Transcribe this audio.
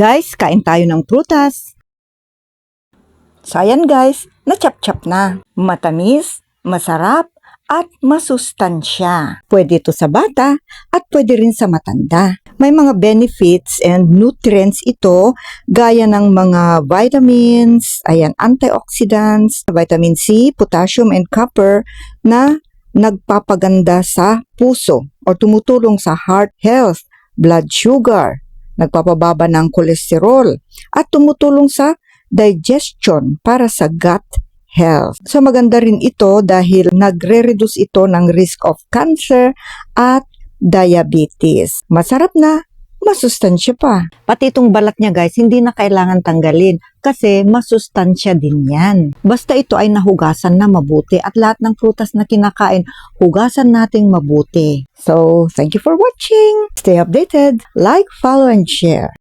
Guys, kain tayo ng prutas. So ayan guys, na-chop-chop na. Matamis, masarap, at masustansya. Pwede ito sa bata at pwede rin sa matanda. May mga benefits and nutrients ito gaya ng mga vitamins, ayan, antioxidants, vitamin C, potassium, and copper na nagpapaganda sa puso o tumutulong sa heart health, blood sugar, nagpapababa ng kolesterol, at tumutulong sa digestion para sa gut health. So maganda rin ito dahil nagre-reduce ito ng risk of cancer at diabetes. Masarap na, masustansya pa. Pati itong balat niya guys, hindi na kailangan tanggalin kasi masustansya din yan. Basta ito ay nahugasan na mabuti at lahat ng prutas na kinakain, hugasan nating mabuti. So, thank you for watching. Stay updated, like, follow, and share.